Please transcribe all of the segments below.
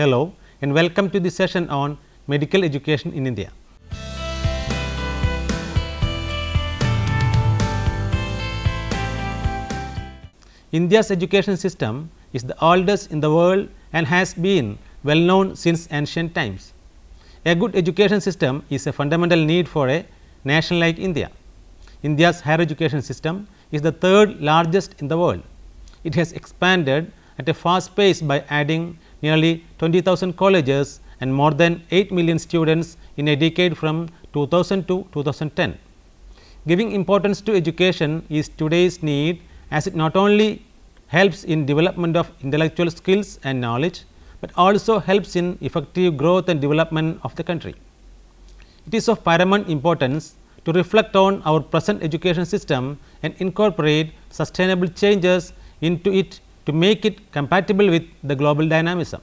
Hello and welcome to the session on medical education in India. India's education system is the oldest in the world and has been well known since ancient times. A good education system is a fundamental need for a nation like India. India's higher education system is the third largest in the world. It has expanded at a fast pace by adding nearly 20,000 colleges and more than 8 million students in a decade from 2000 to 2010. Giving importance to education is today's need, as it not only helps in development of intellectual skills and knowledge, but also helps in effective growth and development of the country. It is of paramount importance to reflect on our present education system and incorporate sustainable changes into it to make it compatible with the global dynamism.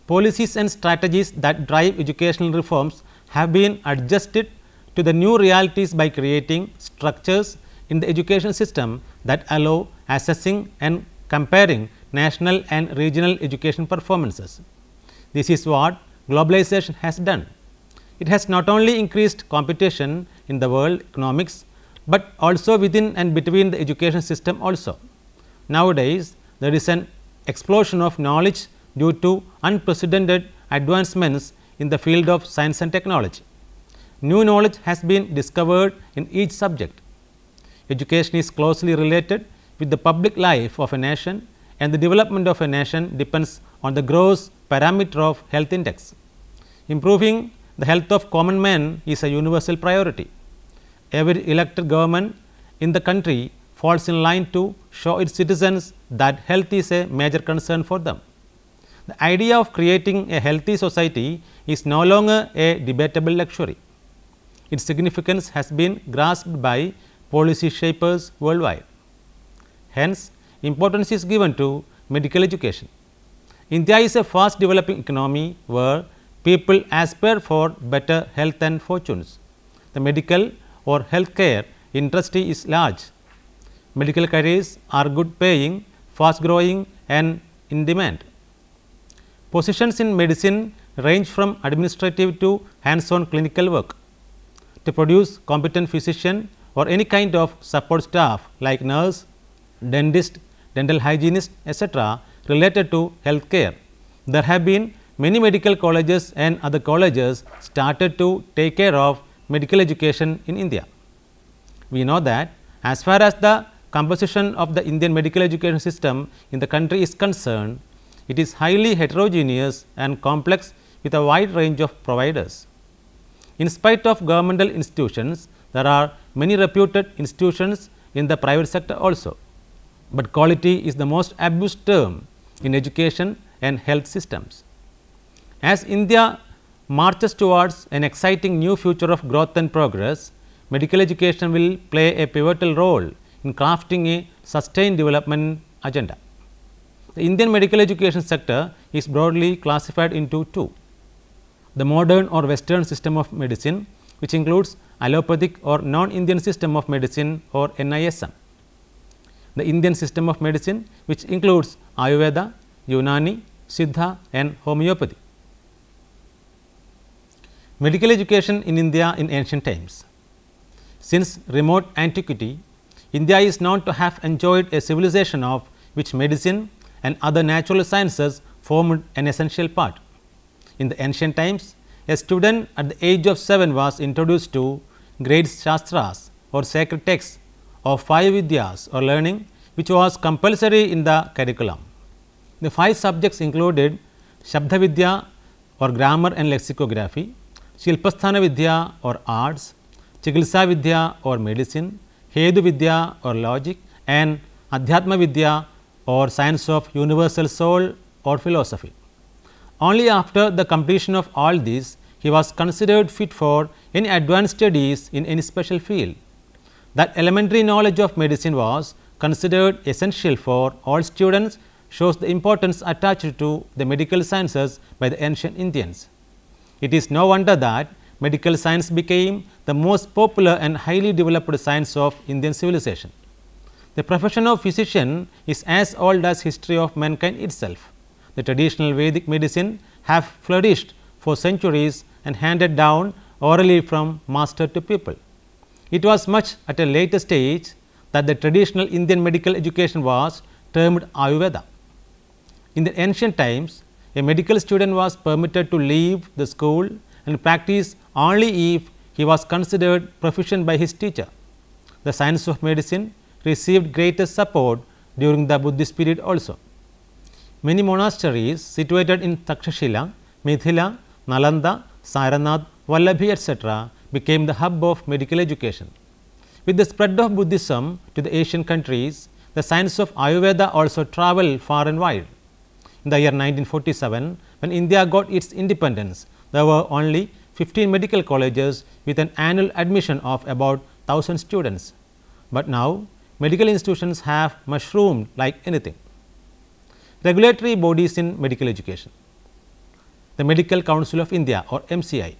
Policies and strategies that drive educational reforms have been adjusted to the new realities by creating structures in the education system that allow assessing and comparing national and regional education performances. This is what globalization has done. It has not only increased competition in the world economics, but also within and between the education system also. Nowadays, there is an explosion of knowledge due to unprecedented advancements in the field of science and technology. New knowledge has been discovered in each subject. Education is closely related with the public life of a nation, and the development of a nation depends on the gross parameter of health index. Improving the health of common men is a universal priority. Every elected government in the country falls in line to show its citizens that health is a major concern for them. The idea of creating a healthy society is no longer a debatable luxury. Its significance has been grasped by policy shapers worldwide. Hence, importance is given to medical education. India is a fast developing economy where people aspire for better health and fortunes. The medical or health care industry is large. Medical careers are good paying, fast growing and in demand. Positions in medicine range from administrative to hands on clinical work. To produce competent physician or any kind of support staff like nurse, dentist, dental hygienist, etc., related to health care, there have been many medical colleges and other colleges started to take care of medical education in India. We know that as far as the composition of the Indian medical education system in the country is concerned, it is highly heterogeneous and complex with a wide range of providers. In spite of governmental institutions, there are many reputed institutions in the private sector also, but quality is the most abused term in education and health systems. As India marches towards an exciting new future of growth and progress, medical education will play a pivotal role in crafting a sustained development agenda. The Indian medical education sector is broadly classified into two: the modern or western system of medicine, which includes allopathic or non-Indian system of medicine or NISM; the Indian system of medicine, which includes Ayurveda, Unani, Siddha and homeopathy. Medical education in India in ancient times. Since remote antiquity, India is known to have enjoyed a civilization of which medicine and other natural sciences formed an essential part. In the ancient times, a student at the age of 7 was introduced to great shastras or sacred texts of 5 vidyas or learning, which was compulsory in the curriculum. The 5 subjects included Shabda Vidya or grammar and lexicography, Shilpasthana Vidya or arts, Chikitsa Vidya or medicine, Hedu Vidya or logic and Adhyatma Vidya or science of universal soul or philosophy. Only after the completion of all these, he was considered fit for any advanced studies in any special field. That elementary knowledge of medicine was considered essential for all students shows the importance attached to the medical sciences by the ancient Indians. It is no wonder that medical science became the most popular and highly developed science of Indian civilization. The profession of physician is as old as history of mankind itself. The traditional Vedic medicine have flourished for centuries and handed down orally from master to pupil. It was much at a later stage that the traditional Indian medical education was termed Ayurveda. In the ancient times, a medical student was permitted to leave the school and practice only if he was considered proficient by his teacher. The science of medicine received greater support during the Buddhist period also. Many monasteries situated in Takshashila, Mithila, Nalanda, Saranath, Vallabhi etc. became the hub of medical education. With the spread of Buddhism to the Asian countries, the science of Ayurveda also travelled far and wide. In the year 1947, when India got its independence, there were only 15 medical colleges with an annual admission of about 1000 students. But now, medical institutions have mushroomed like anything. Regulatory bodies in medical education. The Medical Council of India or MCI.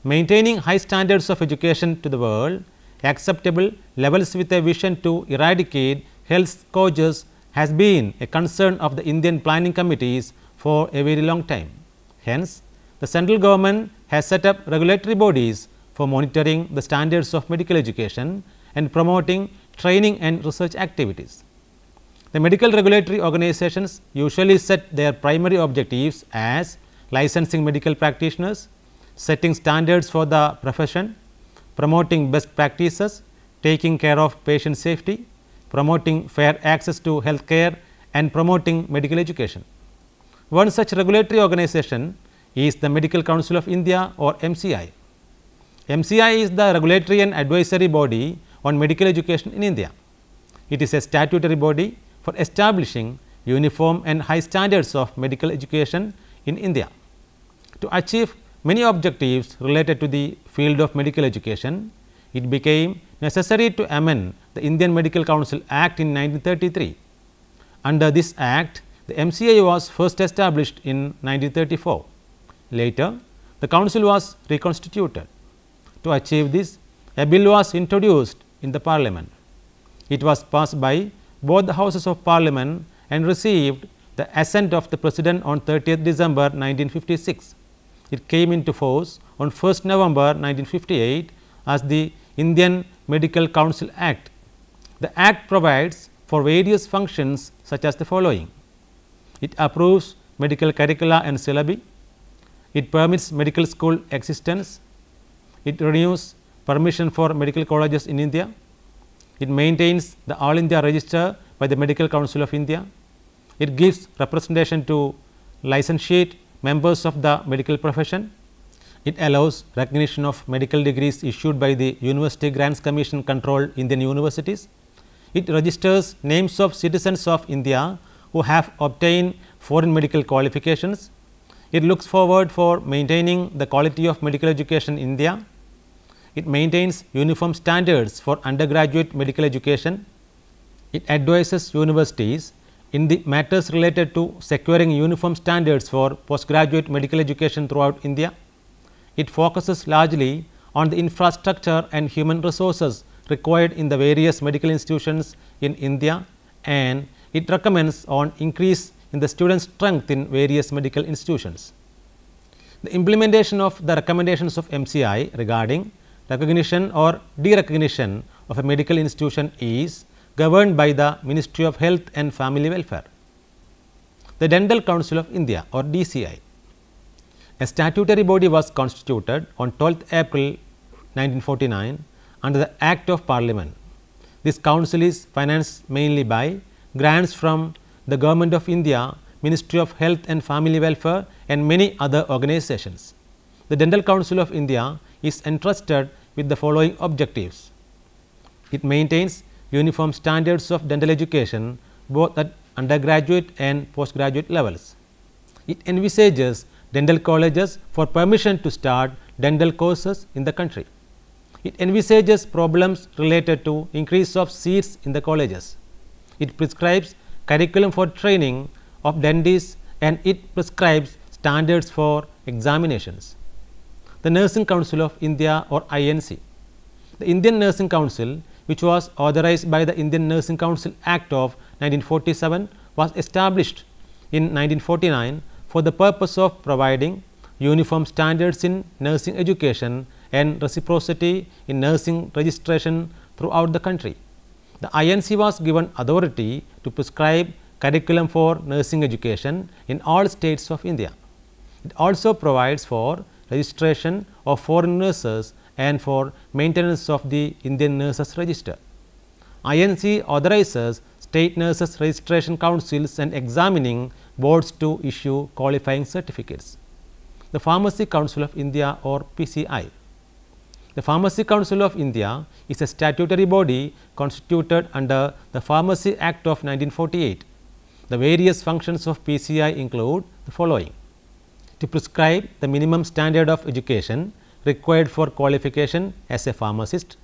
Maintaining high standards of education to the world, acceptable levels with a vision to eradicate health scourges has been a concern of the Indian planning committees for a very long time. Hence, the central government has set up regulatory bodies for monitoring the standards of medical education and promoting training and research activities. The medical regulatory organizations usually set their primary objectives as licensing medical practitioners, setting standards for the profession, promoting best practices, taking care of patient safety, promoting fair access to health care and promoting medical education. One such regulatory organization is the Medical Council of India or MCI. MCI is the regulatory and advisory body on medical education in India. It is a statutory body for establishing uniform and high standards of medical education in India. To achieve many objectives related to the field of medical education, it became necessary to amend the Indian Medical Council Act in 1933. Under this act, the MCI was first established in 1934. Later, the council was reconstituted. To achieve this, a bill was introduced in the parliament. It was passed by both the houses of parliament and received the assent of the president on 30th December 1956. It came into force on 1st November 1958 as the Indian Medical Council Act. The Act provides for various functions such as the following: it approves medical curricula and syllabi, it permits medical school existence, it renews permission for medical colleges in India, it maintains the All India Register by the Medical Council of India, it gives representation to licentiate members of the medical profession, it allows recognition of medical degrees issued by the University Grants Commission controlled Indian universities, it registers names of citizens of India who have obtained foreign medical qualifications, it looks forward for maintaining the quality of medical education in India, it maintains uniform standards for undergraduate medical education, it advises universities in the matters related to securing uniform standards for postgraduate medical education throughout India. It focuses largely on the infrastructure and human resources required in the various medical institutions in India, and it recommends on increase in the student strength in various medical institutions. The implementation of the recommendations of MCI regarding recognition or derecognition of a medical institution is governed by the Ministry of Health and Family Welfare. The Dental Council of India or DCI. A statutory body was constituted on 12th April 1949 under the Act of Parliament. This council is financed mainly by grants from the Government of India, Ministry of Health and Family Welfare and many other organizations. The Dental Council of India is entrusted with the following objectives: it maintains uniform standards of dental education both at undergraduate and postgraduate levels. It envisages dental colleges for permission to start dental courses in the country. It envisages problems related to increase of seats in the colleges. It prescribes curriculum for training of dentists and it prescribes standards for examinations. The Nursing Council of India or INC. The Indian Nursing Council, which was authorized by the Indian Nursing Council Act of 1947, was established in 1949 for the purpose of providing uniform standards in nursing education and reciprocity in nursing registration throughout the country. The INC was given authority to prescribe curriculum for nursing education in all states of India. It also provides for registration of foreign nurses and for maintenance of the Indian Nurses Register. INC authorizes state nurses registration councils and examining boards to issue qualifying certificates. The Pharmacy Council of India or PCI. The Pharmacy Council of India is a statutory body constituted under the Pharmacy Act of 1948. The various functions of PCI include the following: to prescribe the minimum standard of education required for qualification as a pharmacist,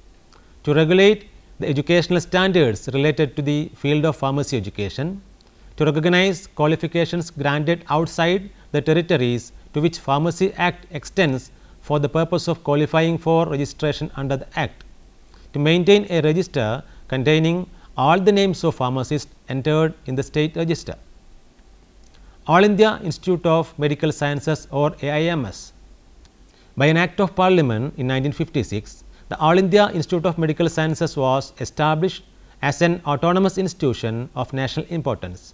to regulate the educational standards related to the field of pharmacy education, to recognize qualifications granted outside the territories to which Pharmacy Act extends for the purpose of qualifying for registration under the Act, to maintain a register containing all the names of pharmacists entered in the state register. All India Institute of Medical Sciences or AIMS. By an Act of Parliament in 1956, the All India Institute of Medical Sciences was established as an autonomous institution of national importance.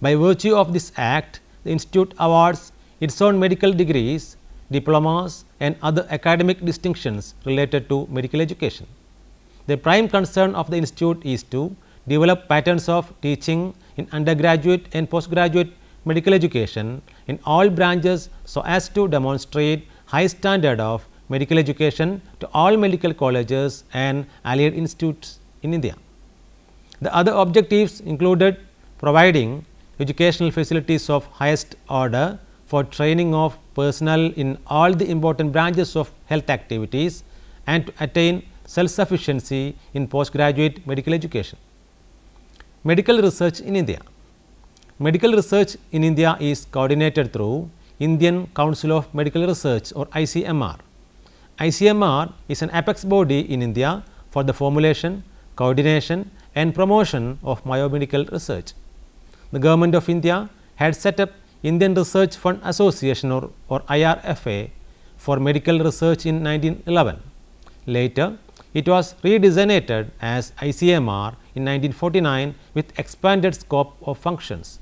By virtue of this Act, the institute awards its own medical degrees, diplomas and other academic distinctions related to medical education. The prime concern of the institute is to develop patterns of teaching in undergraduate and postgraduate medical education in all branches so as to demonstrate high standard of medical education to all medical colleges and allied institutes in India. The other objectives included providing educational facilities of highest order for training of personnel in all the important branches of health activities and to attain self-sufficiency in postgraduate medical education. Medical research in India. Medical research in India is coordinated through Indian Council of Medical Research or ICMR. ICMR is an apex body in India for the formulation, coordination and promotion of biomedical research. The Government of India had set up Indian Research Fund Association or IRFA for medical research in 1911. Later, it was redesignated as ICMR in 1949 with expanded scope of functions.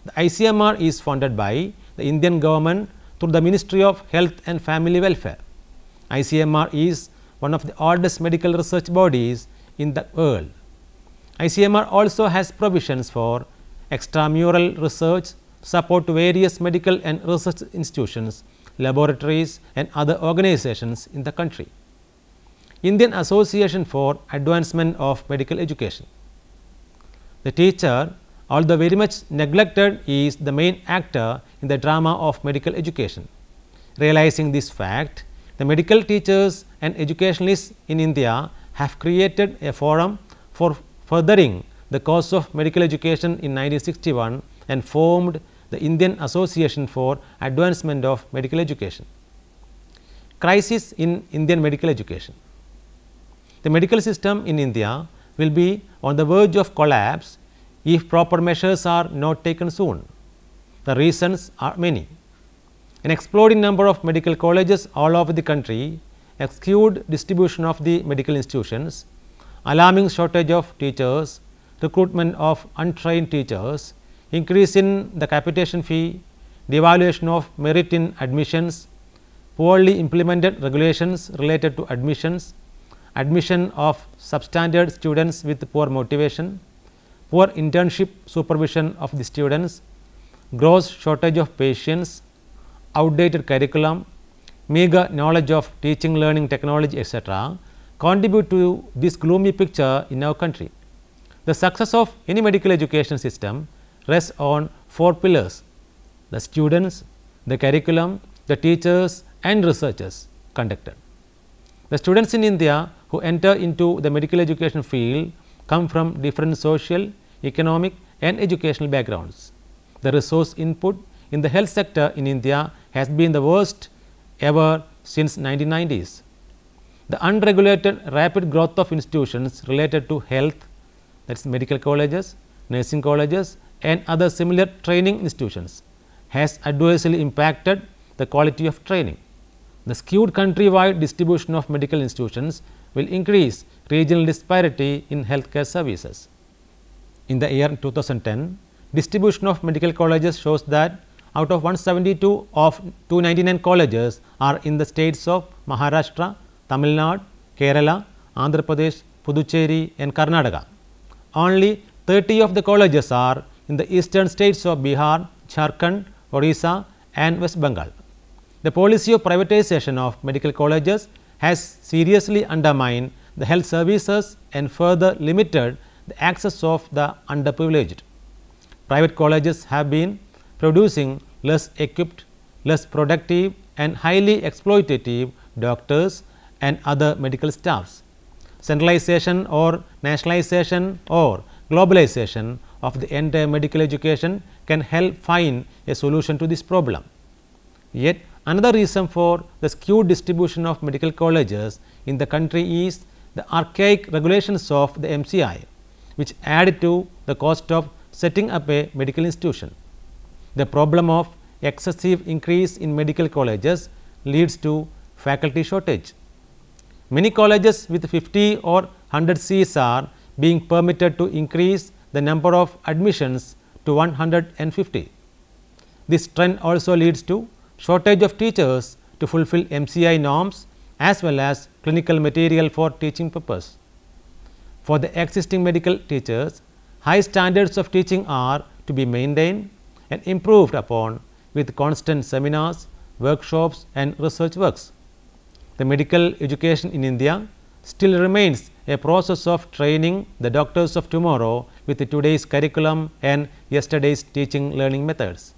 The ICMR is funded by the Indian government through the Ministry of Health and Family Welfare. ICMR is one of the oldest medical research bodies in the world. ICMR also has provisions for extramural research, support to various medical and research institutions, laboratories and other organizations in the country. Indian Association for Advancement of Medical Education. The teacher, although very much neglected, is the main actor in the drama of medical education. Realizing this fact, the medical teachers and educationalists in India have created a forum for furthering the cause of medical education in 1961 and formed the Indian Association for Advancement of Medical Education. Crisis in Indian medical education. The medical system in India will be on the verge of collapse if proper measures are not taken soon. The reasons are many. An exploding number of medical colleges all over the country, skewed distribution of the medical institutions, alarming shortage of teachers, recruitment of untrained teachers, increase in the capitation fee, devaluation of merit in admissions, poorly implemented regulations related to admissions, admission of substandard students with poor motivation, poor internship supervision of the students, gross shortage of patients, outdated curriculum, meager knowledge of teaching, learning, technology, etc., contribute to this gloomy picture in our country. The success of any medical education system rests on 4 pillars: the students, the curriculum, the teachers and researchers conducted. The students in India who enter into the medical education field come from different social, economic and educational backgrounds. The resource input in the health sector in India has been the worst ever since 1990s. The unregulated rapid growth of institutions related to health, that is medical colleges, nursing colleges and other similar training institutions, has adversely impacted the quality of training. The skewed countrywide distribution of medical institutions will increase regional disparity in healthcare services. In the year 2010, distribution of medical colleges shows that out of 172 of 299 colleges are in the states of Maharashtra, Tamil Nadu, Kerala, Andhra Pradesh, Puducherry and Karnataka. Only 30 of the colleges are in the eastern states of Bihar, Jharkhand, Orissa and West Bengal. The policy of privatization of medical colleges has seriously undermined the health services and further limited the access of the underprivileged. Private colleges have been producing less equipped, less productive and highly exploitative doctors and other medical staffs. Centralization or nationalization or globalization of the entire medical education can help find a solution to this problem. Yet another reason for the skewed distribution of medical colleges in the country is the archaic regulations of the MCI, which add to the cost of setting up a medical institution. The problem of excessive increase in medical colleges leads to faculty shortage. Many colleges with 50 or 100 seats are being permitted to increase the number of admissions to 150. This trend also leads to shortage of teachers to fulfill MCI norms as well as clinical material for teaching purpose. For the existing medical teachers, high standards of teaching are to be maintained and improved upon with constant seminars, workshops and research works. The medical education in India still remains a process of training the doctors of tomorrow with today's curriculum and yesterday's teaching learning methods.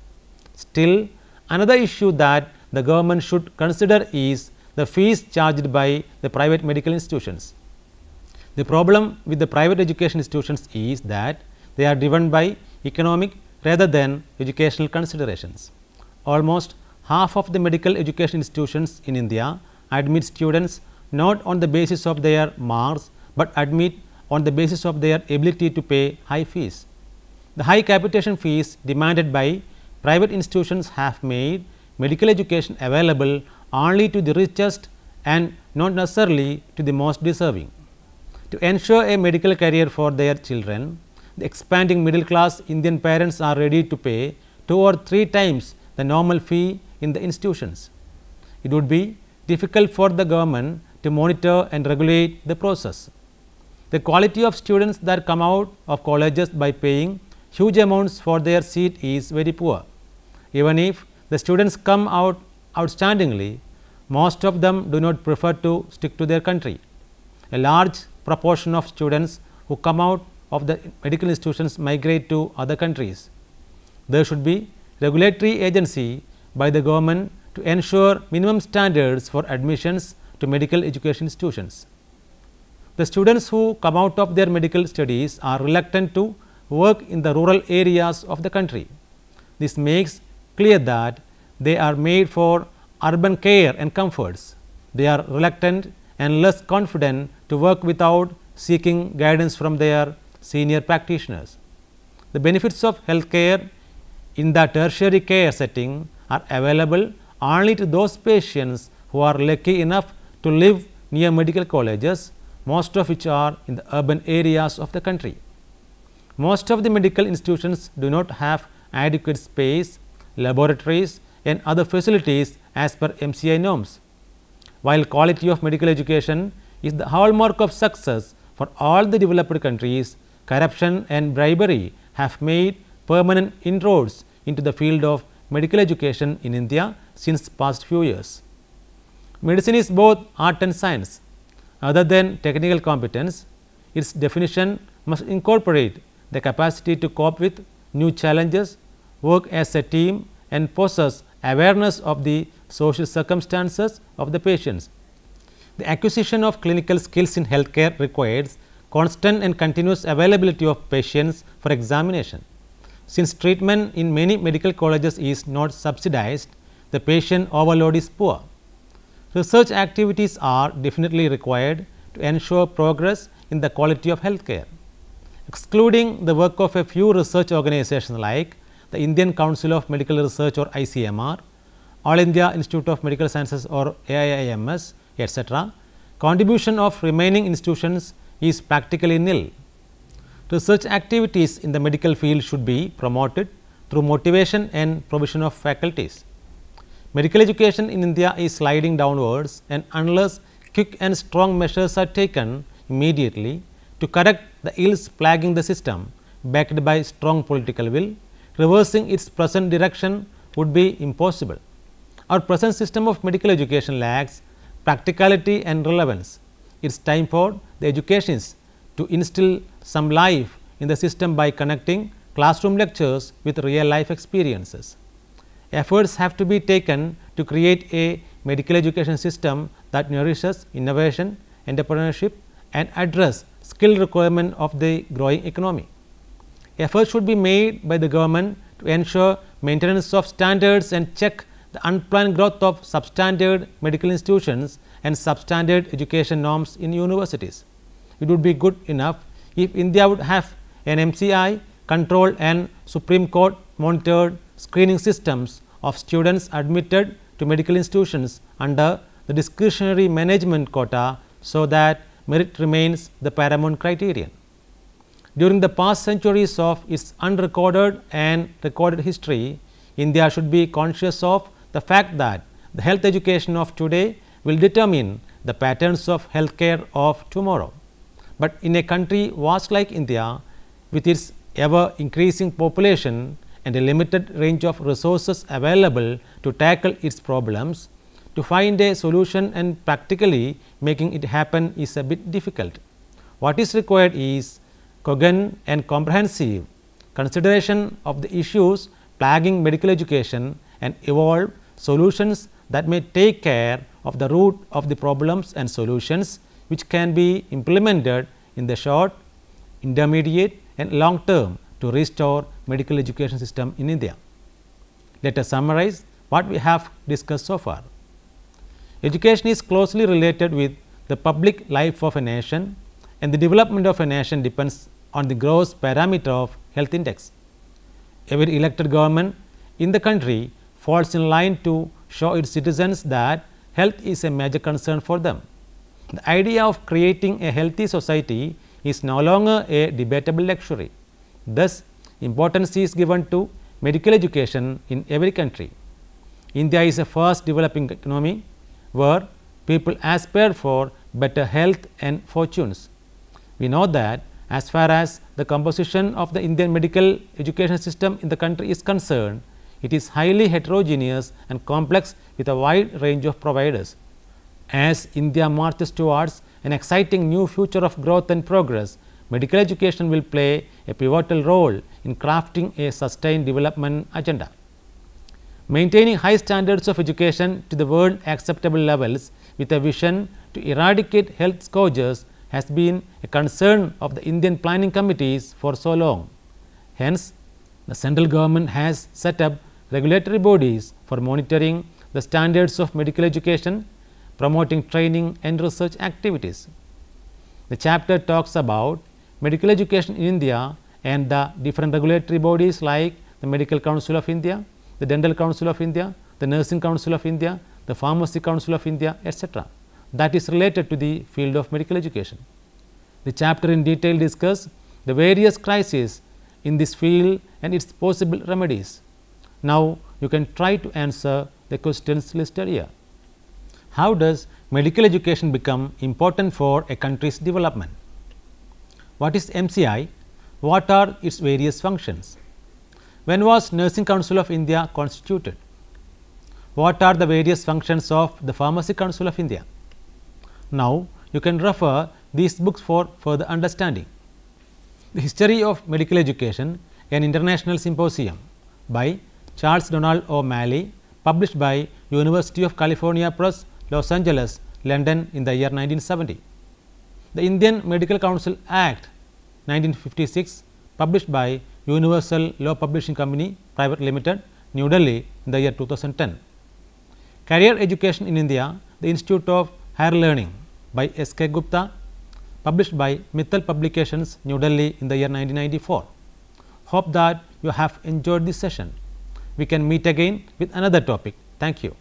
Still, another issue that the government should consider is the fees charged by the private medical institutions. The problem with the private education institutions is that they are driven by economic rather than educational considerations. Almost half of the medical education institutions in India admit students not on the basis of their marks, but admit on the basis of their ability to pay high fees. The high capitation fees demanded by private institutions have made medical education available only to the richest and not necessarily to the most deserving. To ensure a medical career for their children, the expanding middle class Indian parents are ready to pay 2 or 3 times the normal fee in the institutions. It would be difficult for the government to monitor and regulate the process. The quality of students that come out of colleges by paying huge amounts for their seat is very poor. Even if the students come out outstandingly, most of them do not prefer to stick to their country. A large proportion of students who come out of the medical institutions migrate to other countries. There should be regulatory agency by the government to ensure minimum standards for admissions to medical education institutions. The students who come out of their medical studies are reluctant to work in the rural areas of the country. This makes clear that they are made for urban care and comforts. They are reluctant and less confident to work without seeking guidance from their senior practitioners. The benefits of health care in the tertiary care setting are available only to those patients who are lucky enough to live near medical colleges, most of which are in the urban areas of the country. Most of the medical institutions do not have adequate space, laboratories and other facilities as per MCI norms. While quality of medical education is the hallmark of success for all the developed countries, corruption and bribery have made permanent inroads into the field of medical education in India since past few years. Medicine is both art and science. Other than technical competence, its definition must incorporate the capacity to cope with new challenges, work as a team and possess awareness of the social circumstances of the patients. The acquisition of clinical skills in healthcare requires constant and continuous availability of patients for examination. Since treatment in many medical colleges is not subsidized, the patient overload is poor. Research activities are definitely required to ensure progress in the quality of healthcare. Excluding the work of a few research organizations like the Indian Council of Medical Research or ICMR, All India Institute of Medical Sciences or AIIMS, etc., contribution of remaining institutions is practically nil. Research activities in the medical field should be promoted through motivation and provision of faculties. Medical education in India is sliding downwards, and unless quick and strong measures are taken immediately to correct the ills plaguing the system, backed by strong political will, reversing its present direction would be impossible. Our present system of medical education lacks practicality and relevance. It is time for the educationists to instill some life in the system by connecting classroom lectures with real life experiences. Efforts have to be taken to create a medical education system that nourishes innovation, entrepreneurship, and address skill requirement of the growing economy. Efforts should be made by the government to ensure maintenance of standards and check the unplanned growth of substandard medical institutions and substandard education norms in universities. It would be good enough if India would have an MCI controlled and Supreme Court monitored screening systems of students admitted to medical institutions under the discretionary management quota, so that merit remains the paramount criterion. During the past centuries of its unrecorded and recorded history, India should be conscious of the fact that the health education of today will determine the patterns of health care of tomorrow. But in a country vast like India, with its ever increasing population and a limited range of resources available to tackle its problems, to find a solution and practically making it happen is a bit difficult. What is required is cogent and comprehensive consideration of the issues plaguing medical education and evolve solutions that may take care of the root of the problems, and solutions which can be implemented in the short, intermediate and long term to restore medical education system in India. Let us summarize what we have discussed so far. Education is closely related with the public life of a nation, and the development of a nation depends on the gross parameter of health index. Every elected government in the country falls in line to show its citizens that health is a major concern for them. The idea of creating a healthy society is no longer a debatable luxury. Thus, importance is given to medical education in every country. India is a fast developing economy where people aspire for better health and fortunes. We know that as far as the composition of the Indian medical education system in the country is concerned, it is highly heterogeneous and complex with a wide range of providers. As India marches towards an exciting new future of growth and progress, medical education will play a pivotal role in crafting a sustained development agenda. Maintaining high standards of education to the world acceptable levels with a vision to eradicate health scourges has been a concern of the Indian planning committees for so long. Hence, the central government has set up regulatory bodies for monitoring the standards of medical education, promoting training and research activities. The chapter talks about medical education in India and the different regulatory bodies like the Medical Council of India, the Dental Council of India, the Nursing Council of India, the Pharmacy Council of India, etc., that is related to the field of medical education. The chapter in detail discusses the various crises in this field and its possible remedies. Now, you can try to answer the questions listed here. How does medical education become important for a country's development? What is MCI? What are its various functions? When was Nursing Council of India constituted? What are the various functions of the Pharmacy Council of India? Now, you can refer these books for further understanding. The History of Medical Education, an International Symposium by Charles Donald O'Malley, published by University of California Press, Los Angeles, London in the year 1970. The Indian Medical Council Act 1956, published by Universal Law Publishing Company Private Limited, New Delhi in the year 2010. Career Education in India, the Institute of Higher Learning by S. K. Gupta, published by Mittal Publications, New Delhi in the year 1994. Hope that you have enjoyed this session. We can meet again with another topic. Thank you.